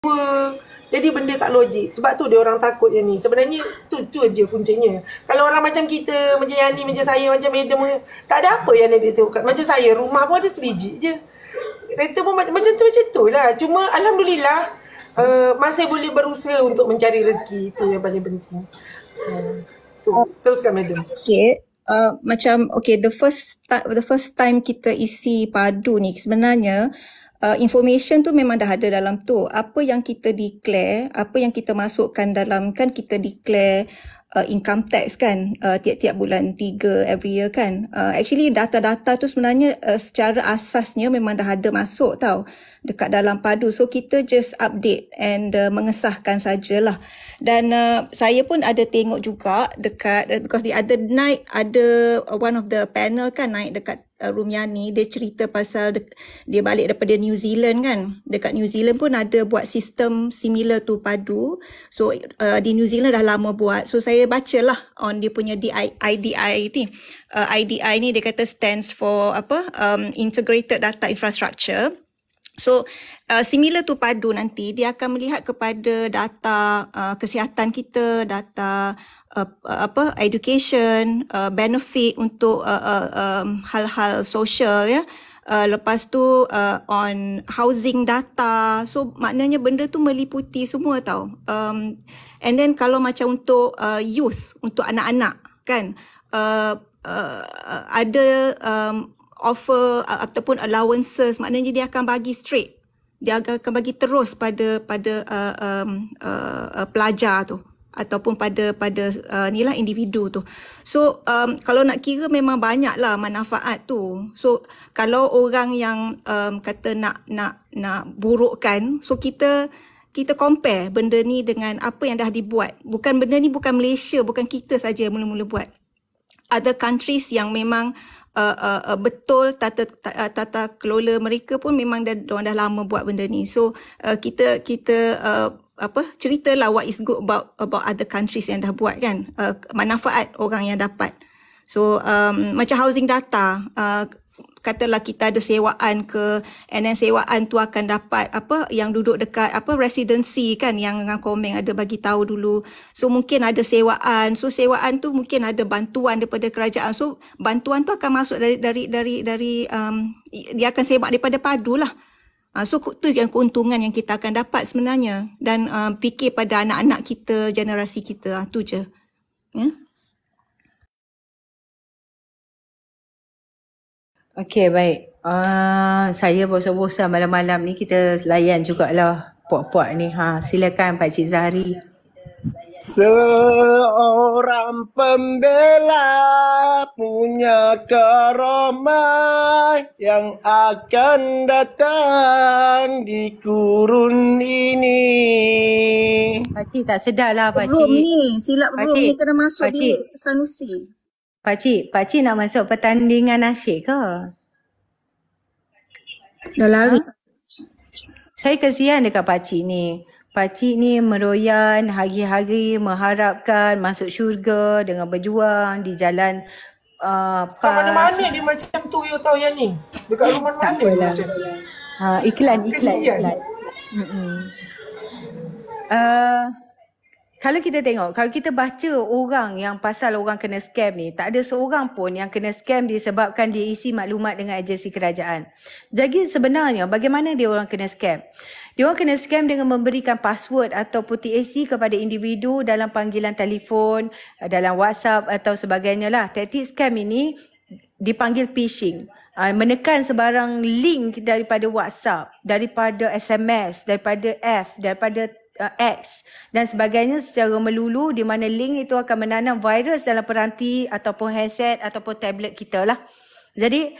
Jadi benda tak logik. Sebab tu dia orang takut yang ni. Sebenarnya tu je puncanya. Kalau orang macam kita, macam Yani, macam saya, macam Adam, tak ada apa yang dia tengok. Macam saya, rumah pun ada sebiji je. Kereta pun macam tu lah. Cuma Alhamdulillah, masih boleh berusaha untuk mencari rezeki. Itu yang paling penting. Tu, teruskan Madam. Sikit. Macam okay, the first time kita isi padu ni sebenarnya information tu memang dah ada dalam tu. Apa yang kita declare, apa yang kita masukkan dalam, kan kita declare income tax kan tiap-tiap bulan 3 every year kan. Actually data-data tu sebenarnya secara asasnya memang dah ada masuk tau dekat dalam padu. So kita just update and mengesahkan sajalah. Dan saya pun ada tengok juga dekat, because the other night ada one of the panel kan naik dekat room Yani, dia cerita pasal dia balik daripada New Zealand kan. Dekat New Zealand pun ada buat sistem similar to padu. So di New Zealand dah lama buat. So saya bacalah on dia punya IDI ni. IDI ni dia kata stands for apa? Integrated Data Infrastructure. So similar to padu nanti dia akan melihat kepada data kesihatan kita, data education, benefit untuk hal-hal sosial ya. Lepas tu on housing data. So maknanya benda tu meliputi semua tau. And then kalau macam untuk youth, untuk anak-anak kan, ada offer ataupun allowances, maknanya dia akan bagi straight. Dia akan bagi terus pada pelajar tu ataupun pada nilah individu tu. So kalau nak kira memang banyaklah manfaat tu. So kalau orang yang kata nak burukkan, so kita compare benda ni dengan apa yang dah dibuat. Benda ni bukan Malaysia, bukan kita saja yang mula-mula buat. Other countries yang memang betul tata kelola mereka pun memang dah lama buat benda ni. So kita ceritalah what is good about other countries yang dah buat kan, manfaat orang yang dapat. So macam housing data, katalah kita ada sewaan ke, and then sewaan tu akan dapat yang duduk dekat residency kan, yang dengan Komeng ada bagi tahu dulu. So mungkin ada sewaan, so sewaan tu mungkin ada bantuan daripada kerajaan. So bantuan tu akan masuk dari dia akan sewa daripada padu lah. So tu yang keuntungan yang kita akan dapat sebenarnya. Dan fikir pada anak-anak kita, generasi kita, tu je. Ya. Okey, baik. Saya bosan-bosan malam-malam ni, kita layan jugalah puak-puak ni. Silakan Pak Cik Zahari. Seorang pembela punya karamah yang akan datang di kurun ini. Pakcik tak sedar lah Pakcik. Room ni, silap room ni kena masuk bilik Sanusi. Pakcik nak masuk pertandingan nasyid ke? Dah lari. Saya kesian dekat Pakcik ni. Pakcik ni meroyan hari-hari mengharapkan masuk syurga dengan berjuang di jalan Kat mana-mana dia macam tu, you tahu yang ni. Dekat rumah mana dia macam tu. Iklan. Kalau kita tengok, kalau kita baca orang yang pasal orang kena scam ni, tak ada seorang pun yang kena scam disebabkan dia isi maklumat dengan agensi kerajaan. Jadi sebenarnya bagaimana dia orang kena scam? Dia orang kena scam dengan memberikan password atau TAC kepada individu dalam panggilan telefon, dalam WhatsApp atau sebagainya lah. Taktik scam ini dipanggil phishing. Menekan sebarang link daripada WhatsApp, daripada SMS, daripada F, daripada X dan sebagainya secara melulu, di mana link itu akan menanam virus dalam peranti ataupun handset ataupun tablet kita lah. Jadi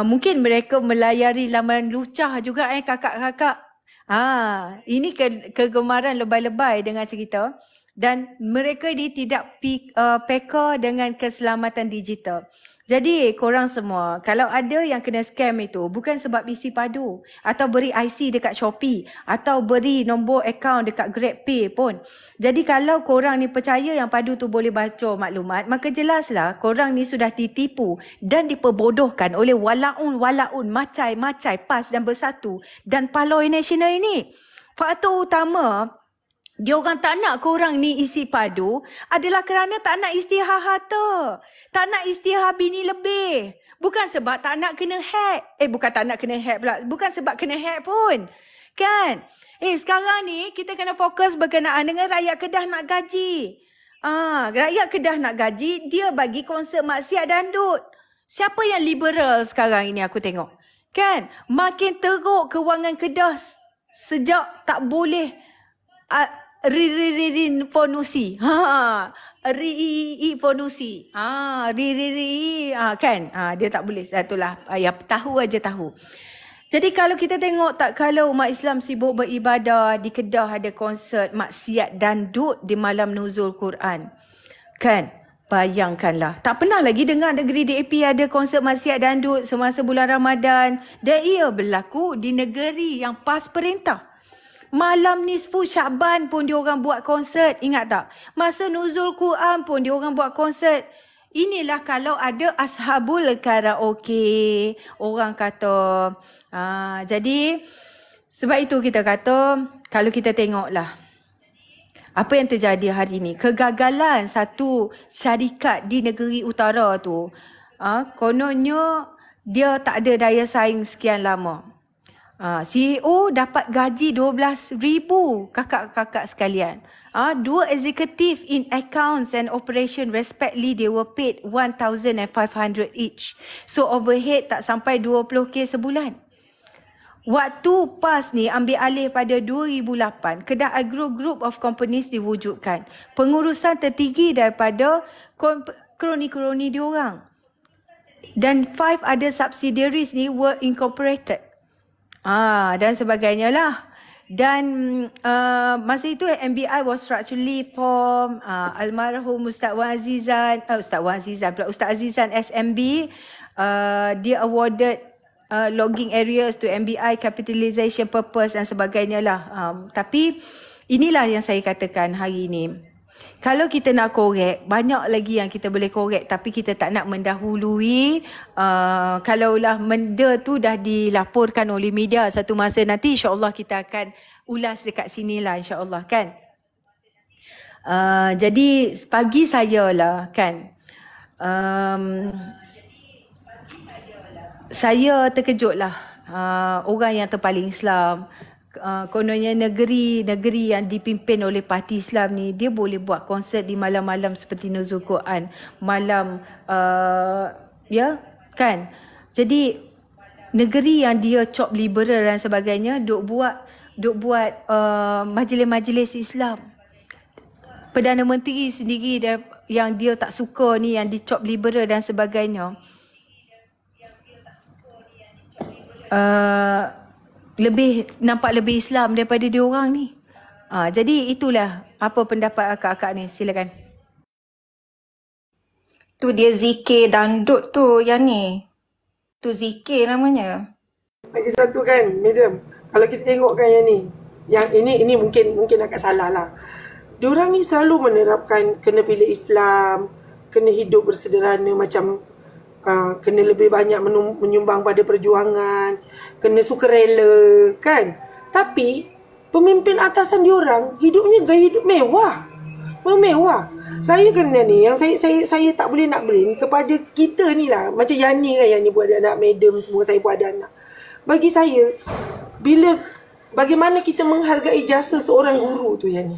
mungkin mereka melayari laman lucah juga kakak-kakak. Ini kegemaran lebay-lebay dengan cerita, dan mereka ni tidak peka dengan keselamatan digital. Jadi korang semua, kalau ada yang kena scam itu, bukan sebab isi padu atau beri IC dekat Shopee atau beri nombor akaun dekat GrabPay pun. Jadi kalau korang ni percaya yang padu tu boleh baca maklumat, maka jelaslah korang ni sudah ditipu dan diperbodohkan oleh walaun, macai, PAS dan Bersatu dan Paloi Nasional ini. Faktor utama dia orang tak nak korang ni isi padu adalah kerana tak nak isytihar harta. Tak nak isytihar bini lebih. Bukan sebab tak nak kena hack. Bukan tak nak kena hack pula. Bukan sebab kena hack pun. Kan? Sekarang ni kita kena fokus berkenaan dengan rakyat Kedah nak gaji. Rakyat Kedah nak gaji, dia bagi konsert maksiat dandut. Siapa yang liberal sekarang ini aku tengok? Kan? Makin teruk kewangan Kedah sejak tak boleh Fonusi. Fonusi. Kan? Dia tak boleh. Itulah. Ya, tahu aja tahu. Jadi kalau kita tengok tak kala umat Islam sibuk beribadah, di Kedah ada konsert maksiat dandut di malam nuzul Quran. Kan? Bayangkanlah. Tak pernah lagi dengar negeri DAP ada konsert maksiat dandut semasa bulan Ramadan. Dan ia berlaku di negeri yang PAS perintah. Malam nisfu Syaban pun diorang buat konsert. Ingat tak? Masa nuzul Quran pun diorang buat konsert. Inilah kalau ada ashabul karaoke. Orang kata. Jadi, sebab itu kita kata, kalau kita tengoklah. Apa yang terjadi hari ini. Kegagalan satu syarikat di negeri utara tu. Kononnya, dia tak ada daya saing sekian lama. CEO dapat gaji 12,000 kakak-kakak sekalian. Dua eksekutif in accounts and operation respectively they were paid 1,500 each. So overhead tak sampai 20k sebulan. Waktu PAS ni ambil alih pada 2008, Kedah Agro Group of Companies diwujudkan. Pengurusan tertinggi daripada kroni-kroni diorang. Dan 5 other subsidiaries ni were incorporated. Dan sebagainya lah. Dan masa itu MBI was structurally formed. Almarhum Ustaz Azizan SMB, dia awarded logging areas to MBI capitalization purpose dan sebagainya lah. Tapi inilah yang saya katakan hari ini. Kalau kita nak korek, banyak lagi yang kita boleh korek. Tapi kita tak nak mendahului. Kalaulah benda tu dah dilaporkan oleh media satu masa nanti, insyaAllah kita akan ulas dekat sini lah, insyaAllah kan. Jadi bagi saya lah kan, saya terkejut lah orang yang terpaling Islam. Kononnya negeri yang dipimpin oleh parti Islam ni, dia boleh buat konsert di malam-malam seperti nuzul Quran, malam ya kan. Jadi negeri yang dia cop liberal dan sebagainya duk buat majlis-majlis Islam. Perdana Menteri sendiri yang dia tak suka ni, yang dicop liberal dan sebagainya, nampak lebih Islam daripada dia orang ni. Jadi itulah apa pendapat akak-akak ni. Silakan. Tu dia zikir dandut tu yang ni. Tu zikir namanya. Lagi satu kan, madam. Kalau kita tengok kan yang ni. Yang ini mungkin agak salah lah. Diorang ni selalu menerapkan kena pilih Islam, kena hidup bersederhana, macam kena lebih banyak menyumbang pada perjuangan, kena sukarela kan. Tapi pemimpin atasan diorang hidupnya gaya hidup mewah. Memewah. Saya kena ni yang saya tak boleh nak blame kepada kita ni lah. Macam Yani kan, Yani pun ada anak, madam semua saya pun ada anak. Bagi saya, bagaimana kita menghargai jasa seorang guru tu Yani.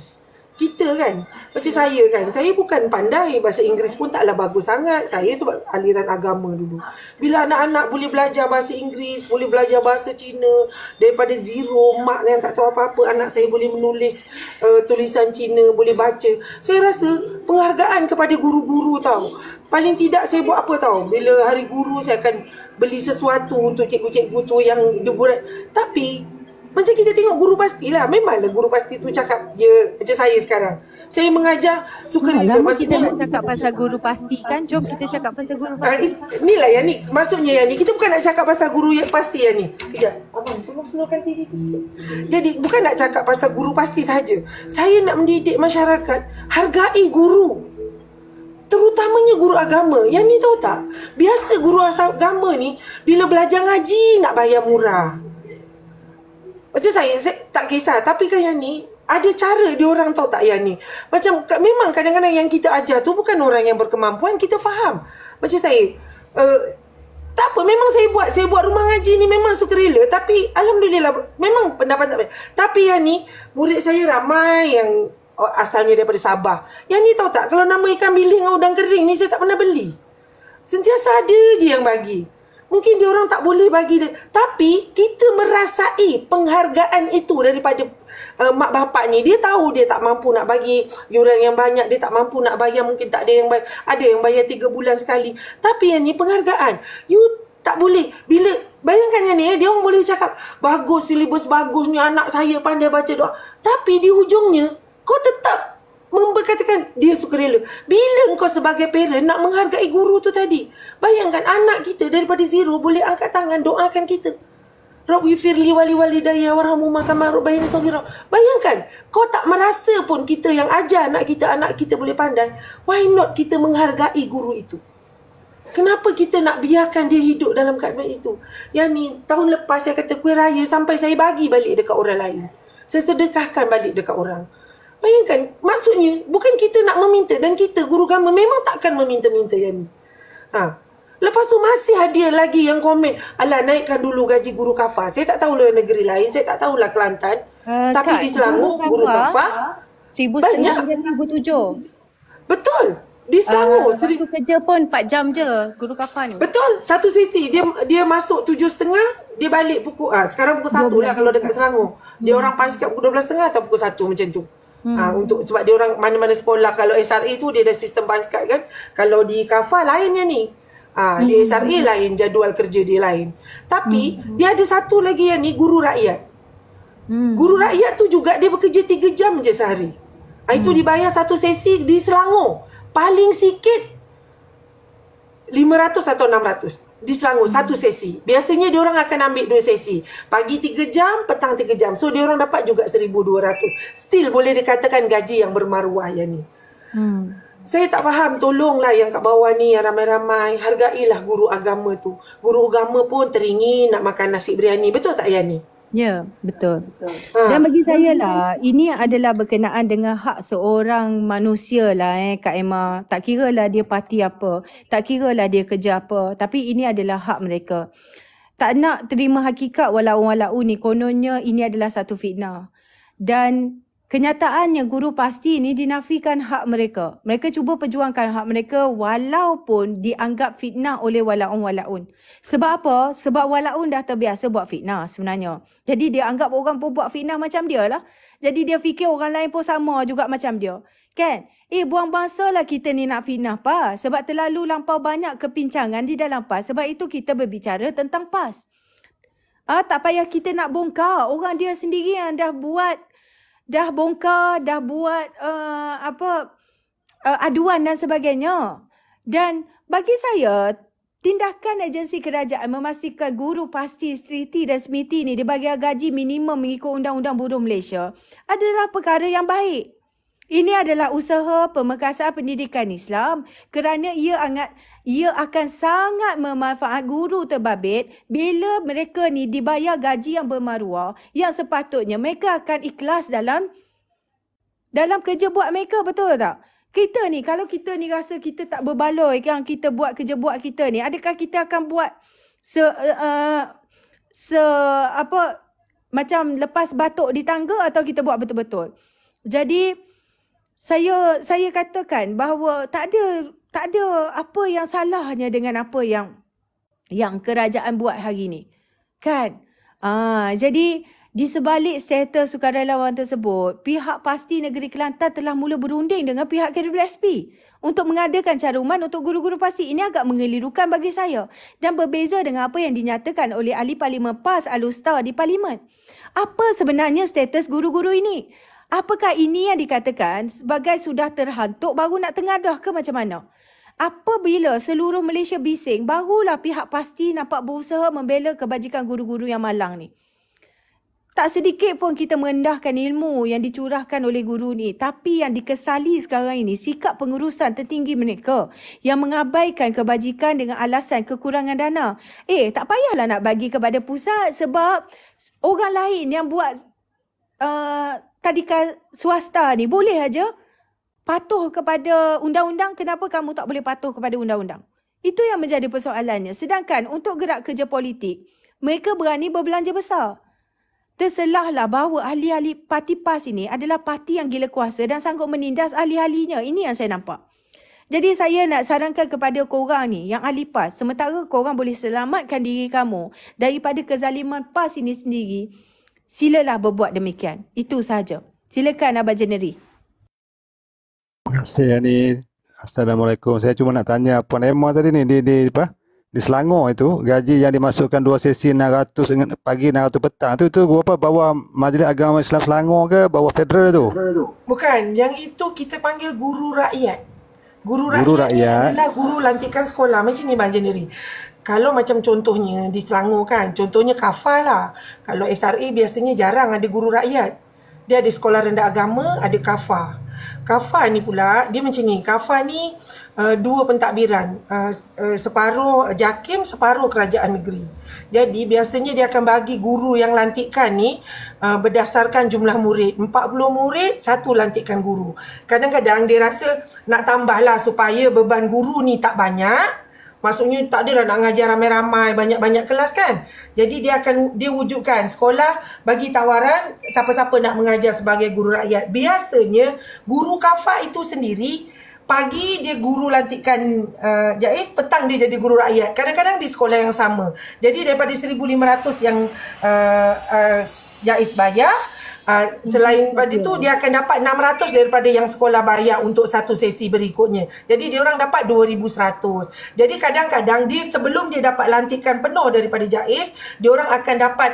Kita kan, macam saya kan, saya bukan pandai, bahasa Inggeris pun taklah bagus sangat. Saya sebab aliran agama dulu. Bila anak-anak boleh belajar bahasa Inggeris, boleh belajar bahasa Cina, daripada zero, mak yang tak tahu apa-apa, anak saya boleh menulis tulisan Cina, boleh baca. Saya rasa penghargaan kepada guru-guru tau. Paling tidak saya buat apa tau, bila hari guru saya akan beli sesuatu untuk cikgu-cikgu tu yang dia buat. Tapi macam kita tengok guru pasti lah. Memanglah guru pasti tu cakap dia, macam saya sekarang. Saya mengajar sukarela. Lama kita nak cakap pasal guru pasti kan. Jom kita cakap pasal guru pasti. Inilah yang ni. Maksudnya yang ni. Kita bukan nak cakap pasal guru yang pasti yang ni. Kejap. Abang tolong slowkan TV tu sikit. Jadi bukan nak cakap pasal guru pasti saja. Saya nak mendidik masyarakat. Hargai guru. Terutamanya guru agama. Yang ni tahu tak? Biasa guru agama ni bila belajar ngaji nak bayar murah. Macam saya tak kisah. Tapi kan yang ni, ada cara dia orang tahu tak yang ni. Macam memang kadang-kadang yang kita ajar tu bukan orang yang berkemampuan, kita faham. Macam saya, tak apa, memang saya buat rumah ngaji ni memang sukarela. Tapi alhamdulillah memang pendapat tak baik. Tapi yang ni, murid saya ramai yang asalnya daripada Sabah. Yang ni tahu tak, kalau nama ikan bilis dengan udang kering ni saya tak pernah beli. Sentiasa ada je yang bagi. Mungkin dia orang tak boleh bagi dia. Tapi kita merasai penghargaan itu daripada mak bapak ni. Dia tahu dia tak mampu nak bagi yuran yang banyak, dia tak mampu nak bayar, mungkin tak ada yang bayar, ada yang bayar 3 bulan sekali. Tapi yang ni penghargaan. You tak boleh. Bila bayangkan yang ni, dia orang boleh cakap bagus, silibus bagus ni, anak saya pandai baca doa. Tapi di hujungnya kau tetap berkatakan dia sukarela. Bila engkau sebagai parent nak menghargai guru tu tadi, bayangkan anak kita daripada zero boleh angkat tangan doakan kita. Rabbi firli wali walidayya warhamhuma kama rabbayani shaghira. Bayangkan, kau tak merasa pun kita yang ajar anak kita boleh pandai. Why not kita menghargai guru itu? Kenapa kita nak biarkan dia hidup dalam keadaan itu? Yang ni, tahun lepas saya kata kuih raya sampai saya bagi balik dekat orang lain. Saya sedekahkan balik dekat orang. Bayangkan, maksudnya bukan kita nak meminta, dan kita guru agama memang takkan meminta-minta yang ni. Lepas tu masih ada lagi yang komen, alah naikkan dulu gaji guru kafar. Saya tak tahulah negeri lain, saya tak tahulah Kelantan. Tapi di Selangor guru kafar 1,500 dan 1,700. Betul. Di Selangor waktu kerja pun 4 jam je guru kafar ni. Betul. Satu sesi dia masuk 7.30, dia balik pukul sekarang pukul 1 lah kalau dekat Selangor. Dia orang paling sikit pukul 12.30 atau pukul 1 macam tu. Untuk sebab dia orang mana-mana sekolah, kalau SRA tu dia ada sistem basket kan. Kalau di kafar lainnya ni. Di SRA lain, jadual kerja dia lain. Tapi dia ada satu lagi yang ni, guru rakyat. Guru rakyat tu juga dia bekerja 3 jam je sehari. Itu dibayar satu sesi di Selangor. Paling sikit 500 atau 600 di Selangor satu sesi. Biasanya dia orang akan ambil 2 sesi. Pagi 3 jam, petang 3 jam. So dia orang dapat juga 1,200. Still boleh dikatakan gaji yang bermaruah yang ni. Saya tak faham, tolonglah yang kat bawah ni, yang ramai-ramai, hargailah guru agama tu. Guru agama pun teringin nak makan nasi biryani. Betul tak Yani? Ya, betul. Dan bagi saya lah, ini adalah berkenaan dengan hak seorang manusia lah Kak Emma. Tak kira lah dia parti apa, tak kira lah dia kerja apa, tapi ini adalah hak mereka. Tak nak terima hakikat walau-walau ni, kononnya ini adalah satu fitnah. Dan kenyataannya guru pasti ni dinafikan hak mereka. Mereka cuba perjuangkan hak mereka walaupun dianggap fitnah oleh walaun-walaun. Sebab apa? Sebab walaun dah terbiasa buat fitnah sebenarnya. Jadi dia anggap orang pun buat fitnah macam dia lah. Jadi dia fikir orang lain pun sama juga macam dia. Kan? Buang masa lah kita ni nak fitnah PAS. Sebab terlalu lampau banyak kepincangan di dalam PAS. Sebab itu kita berbicara tentang PAS. Tak payah kita nak bongkar. Orang dia sendiri yang dah buat aduan dan sebagainya. Dan bagi saya, tindakan agensi kerajaan memastikan guru pasti, striti dan semiti ni dibagi gaji minimum mengikut Undang-Undang Buruh Malaysia adalah perkara yang baik. Ini adalah usaha pemekasan pendidikan Islam kerana ia akan sangat memanfaat guru terbabit bila mereka ni dibayar gaji yang bermaruah yang sepatutnya mereka akan ikhlas dalam kerja buat mereka, betul tak? Kita ni, kalau kita ni rasa kita tak berbaloi kan, kita buat kerja buat kita ni, adakah kita akan buat macam lepas batuk di tangga atau kita buat betul-betul? Jadi saya katakan bahawa tak ada apa yang salahnya dengan apa yang kerajaan buat hari ni. Kan? Jadi di sebalik status sukarelawan tersebut, pihak pasti negeri Kelantan telah mula berunding dengan pihak KWSP untuk mengadakan caruman untuk guru-guru pasti. Ini agak mengelirukan bagi saya dan berbeza dengan apa yang dinyatakan oleh ahli Parlimen PAS Alustar di Parlimen. Apa sebenarnya status guru-guru ini? Apakah ini yang dikatakan sebagai sudah terhantuk baru nak tengadah ke macam mana? Apabila seluruh Malaysia bising, barulah pihak pasti nampak berusaha membela kebajikan guru-guru yang malang ni. Tak sedikit pun kita merendahkan ilmu yang dicurahkan oleh guru ni. Tapi yang dikesali sekarang ini, sikap pengurusan tertinggi mereka yang mengabaikan kebajikan dengan alasan kekurangan dana. Tak payahlah nak bagi kepada pusat sebab orang lain yang buat tadika swasta ni boleh aja patuh kepada undang-undang. Kenapa kamu tak boleh patuh kepada undang-undang? Itu yang menjadi persoalannya. Sedangkan untuk gerak kerja politik, mereka berani berbelanja besar. Terselahlah bahawa ahli-ahli parti PAS ini adalah parti yang gila kuasa dan sanggup menindas ahli-ahlinya. Ini yang saya nampak. Jadi saya nak sarankan kepada korang ni yang ahli PAS, sementara korang boleh selamatkan diri kamu daripada kezaliman PAS ini sendiri, silalah berbuat demikian. Itu sahaja. Silakan Abang Jeneri. Terima kasih Yani. Assalamualaikum. Saya cuma nak tanya Puan Emma tadi ni di Selangor itu gaji yang dimasukkan 2 sesi 600 pagi 600 petang tu berapa bawah Majlis Agama Islam Selangor ke bawah federal tu? Bukan, yang itu kita panggil guru rakyat. Guru Rakyat adalah guru lantikan sekolah. Macam ni Bang Jeneri. Kalau macam contohnya di Selangor kan, contohnya KAFA lah. Kalau SRA biasanya jarang ada guru rakyat. Dia ada sekolah rendah agama, ada KAFA. KAFA ni pula, dia macam ni. KAFA ni dua pentadbiran. Separuh JAKIM, separuh kerajaan negeri. Jadi biasanya dia akan bagi guru yang lantikan ni berdasarkan jumlah murid. 40 murid, 1 lantikan guru. Kadang-kadang dia rasa nak tambah lah supaya beban guru ni tak banyak. Maksudnya tak adalah nak ngajar ramai-ramai, banyak-banyak kelas kan. Jadi dia wujudkan sekolah bagi tawaran siapa-siapa nak mengajar sebagai guru rakyat. Biasanya guru KAFA itu sendiri, pagi dia guru lantikan JAIS, petang dia jadi guru rakyat. Kadang-kadang di sekolah yang sama. Jadi daripada 1,500 yang JAIS bayar, selain pada itu dia akan dapat 600 daripada yang sekolah bayar untuk satu sesi berikutnya. Jadi dia orang dapat 2,100. Jadi kadang-kadang sebelum dia dapat lantikan penuh daripada JAIS, dia orang akan dapat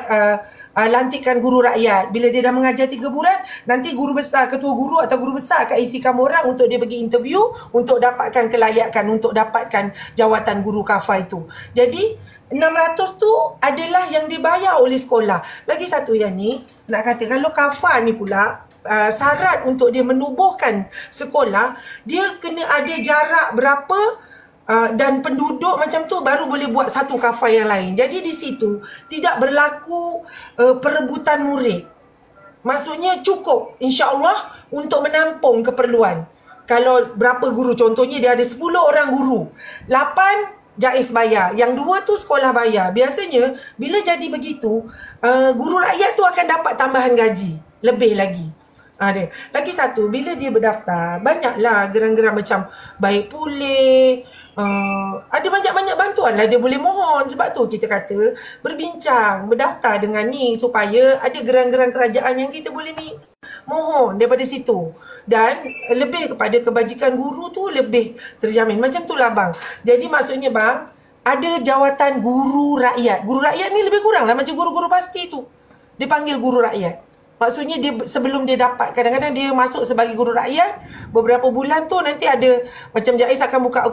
lantikan guru rakyat. Bila dia dah mengajar 3 bulan, nanti guru besar, ketua guru atau guru besar akan isikan orang untuk dia pergi interview untuk dapatkan kelayakan, untuk dapatkan jawatan guru KAFA itu. Jadi 600 tu adalah yang dibayar oleh sekolah. Lagi satu yang ni, nak kata kalau KAFA ni pula, syarat untuk dia menubuhkan sekolah, dia kena ada jarak berapa dan penduduk macam tu baru boleh buat satu KAFA yang lain. Jadi di situ tidak berlaku perebutan murid. Maksudnya cukup insya-Allah untuk menampung keperluan. Kalau berapa guru, contohnya dia ada 10 orang guru, 8 JAIS bayar, yang 2 tu sekolah bayar. Biasanya bila jadi begitu, guru rakyat tu akan dapat tambahan gaji lebih lagi. Lagi satu, bila dia berdaftar, banyaklah geran-geran macam baik pulih, ada banyak-banyak bantuan lah dia boleh mohon. Sebab tu kita kata berbincang, berdaftar dengan ni supaya ada geran-geran kerajaan yang kita boleh mohon daripada situ. Dan lebih kepada kebajikan guru tu lebih terjamin. Macam tu lah bang. Jadi maksudnya bang, ada jawatan guru rakyat. Guru rakyat ni lebih kurang lah macam guru-guru pasti tu. Dia panggil guru rakyat. Maksudnya dia sebelum dia dapat, kadang-kadang dia masuk sebagai guru rakyat, beberapa bulan tu nanti ada, macam JAIS akan buka,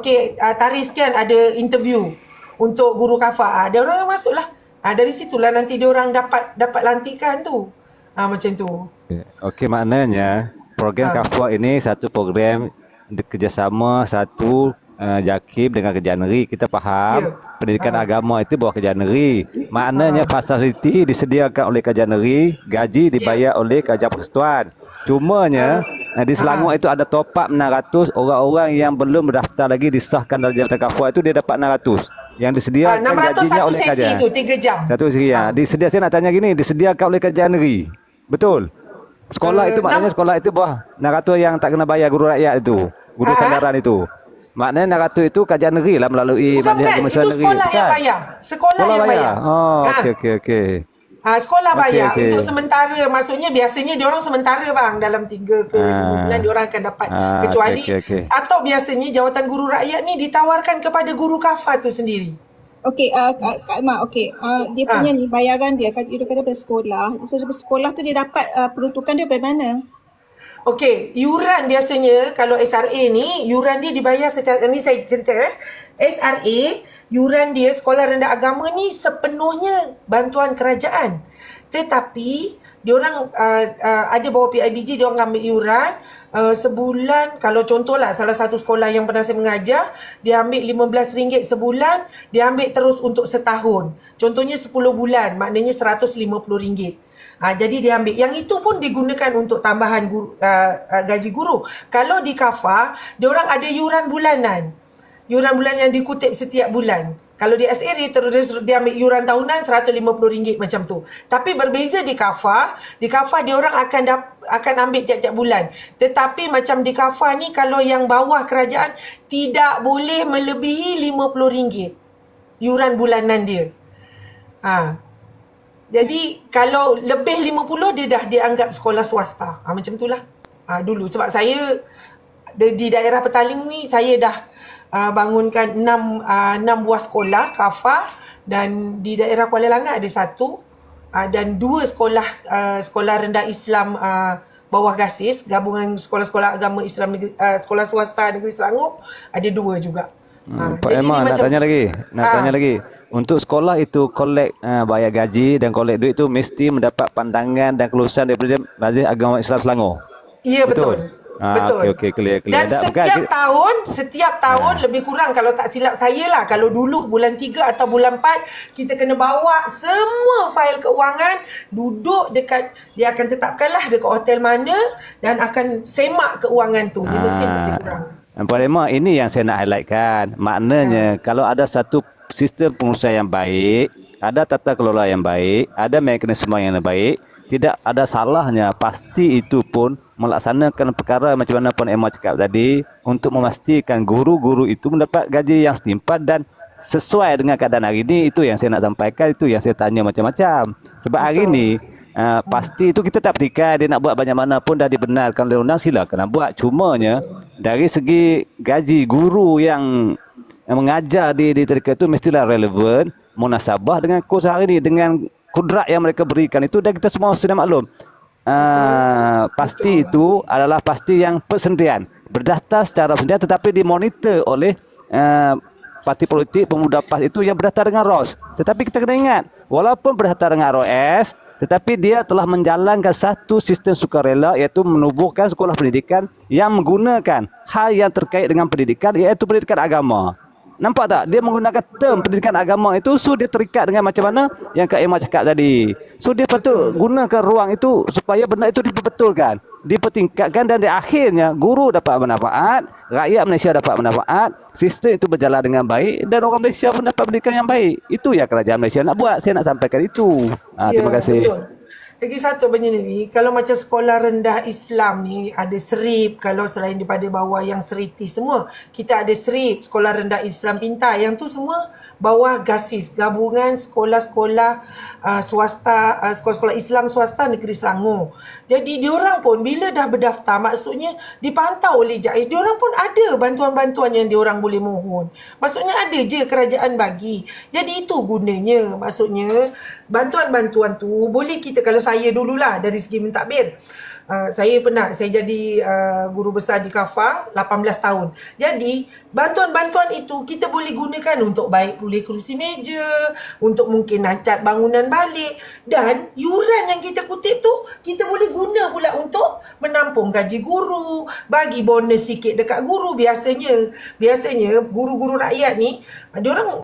tarikh sekian ada interview untuk guru KAFA. Dia orang masuk lah. Dari situlah nanti dia orang dapat lantikan tu. Macam tu. Okey, maknanya program KAFA ini satu program kerjasama satu JAKIM dengan kerajaan negeri. Kita faham pendidikan agama itu bawah kerajaan negeri. Maknanya fasiliti disediakan oleh kerajaan negeri, gaji dibayar oleh kerajaan persekutuan. Cumanya di Selangor itu ada top up 600, orang-orang yang belum berdaftar lagi disahkan dalam jabatan KAFA itu dia dapat 600. Yang disediakan gajinya oleh kerajaan. 600 satu sesi itu 3 jam. Satu sesi ya. Disediakan, saya nak tanya gini, disediakan oleh kerajaan negeri. Betul? Sekolah itu maknanya sekolah itu bawah 600 yang tak kena bayar guru rakyat itu, guru sandaran itu. Maknanya 600 itu kerajaan negeri lah melalui Bukan, itu sekolah yang bayar. Sekolah yang bayar. Oh, okey. Sekolah bayar untuk sementara. Maksudnya biasanya dia orang sementara bang, dalam 3 ke 5 bulan dia orang akan dapat. Kecuali atau biasanya jawatan guru rakyat ni ditawarkan kepada guru KAFA tu sendiri. Okey, Kak Emma, dia punya ni bayaran dia, dia kata daripada sekolah. So daripada sekolah tu dia dapat peruntukan dia daripada mana? Okey, yuran biasanya kalau SRA ni, yuran dia dibayar secara, ni saya cerita SRA, yuran dia sekolah rendah agama ni sepenuhnya bantuan kerajaan. Tetapi diorang ada bawah PIBG, diorang ambil yuran sebulan. Kalau contohlah salah satu sekolah yang pernah saya mengajar, dia ambil RM15 sebulan, dia ambil terus untuk setahun. Contohnya 10 bulan, maknanya RM150. Jadi dia ambil. Yang itu pun digunakan untuk tambahan gaji guru. Kalau di Kafah, diorang ada yuran bulanan. Yuran bulanan yang dikutip setiap bulan. Kalau di SRE terus dia ambil yuran tahunan RM150 macam tu. Tapi berbeza di Kafah dia orang akan ambil tiap-tiap bulan. Tetapi macam di Kafah ni, kalau yang bawah kerajaan tidak boleh melebihi RM50 yuran bulanan dia. Jadi kalau lebih 50 dia dah dianggap sekolah swasta. Macam itulah. Dulu sebab saya di daerah Petaling ni, saya dah bangunkan 6 buah sekolah Kafah, dan di daerah Kuala Langat ada 1 dan 2 sekolah rendah Islam bawah Gasis, gabungan sekolah-sekolah agama Islam sekolah swasta Negeri Selangor ada 2 juga. Pak Emma nak tanya lagi. Untuk sekolah itu kolek bayar gaji dan kolek duit itu mesti mendapat pandangan dan kelulusan daripada Majlis Agama Islam Selangor. Ya, betul. Betul. Okey, clear. Dan setiap tahun lebih kurang, kalau tak silap saya lah, kalau dulu bulan 3 atau bulan 4 kita kena bawa semua fail keuangan, duduk dekat, dia akan tetapkanlah dekat hotel mana dan akan semak keuangan tu. Dia mesti lebih kurang. Pak Emma, ini yang saya nak highlightkan. Maknanya kalau ada satu sistem pengurusan yang baik, ada tata kelola yang baik, ada mekanisme yang baik, tidak ada salahnya pasti itu pun melaksanakan perkara macam mana Puan Emma cakap tadi, untuk memastikan guru-guru itu mendapat gaji yang setimpal dan sesuai dengan keadaan hari ini. Itu yang saya nak sampaikan, itu yang saya tanya macam-macam. Sebab hari ini pasti itu kita tak petikai, dia nak buat banyak mana pun dah dibenarkan oleh undang, silakan nak buat. Cumanya dari segi gaji guru yang mengajar di tadika itu mestilah relevan, munasabah dengan kurs hari ini, dengan kudrat yang mereka berikan itu, dan kita semua sudah maklum. Pasti itu adalah pasti yang persendirian, berdaftar secara persendirian, tetapi dimonitor oleh parti politik pemuda PAS itu yang berdaftar dengan ROS. Tetapi kita kena ingat, walaupun berdaftar dengan ROS, tetapi dia telah menjalankan satu sistem sukarela, iaitu menubuhkan sekolah pendidikan yang menggunakan hal yang terkait dengan pendidikan, iaitu pendidikan agama. Nampak tak? Dia menggunakan term pendidikan agama itu, so dia terikat dengan macam mana yang Kak Emma cakap tadi. So dia patut gunakan ruang itu supaya benda itu diperbetulkan, dipertingkatkan, dan di akhirnya guru dapat manfaat, rakyat Malaysia dapat manfaat, sistem itu berjalan dengan baik, dan orang Malaysia pun dapat pendidikan yang baik. Itu yang kerajaan Malaysia nak buat. Saya nak sampaikan itu. Terima kasih. Betul. Lagi satu benda ni, kalau macam sekolah rendah Islam ni ada SRIP, kalau selain daripada bawah yang seriti semua, kita ada SRIP, sekolah rendah Islam Pintar, yang tu semua bawah GASIS, gabungan sekolah-sekolah swasta, sekolah-sekolah Islam swasta Negeri Selangor. Jadi diorang pun bila dah berdaftar, maksudnya dipantau oleh JAIS, diorang pun ada bantuan-bantuan yang diorang boleh mohon. Maksudnya ada je kerajaan bagi. Jadi itu gunanya. Maksudnya bantuan-bantuan tu boleh kita, kalau saya dululah dari segi mentadbir, saya jadi guru besar di Kafah 18 tahun. Jadi bantuan-bantuan itu kita boleh gunakan untuk baik pulih kerusi meja, untuk mungkin nak cat bangunan balik, dan yuran yang kita kutip tu kita boleh guna pula untuk menampung gaji guru, bagi bonus sikit dekat guru. Biasanya guru-guru rakyat ni, diorang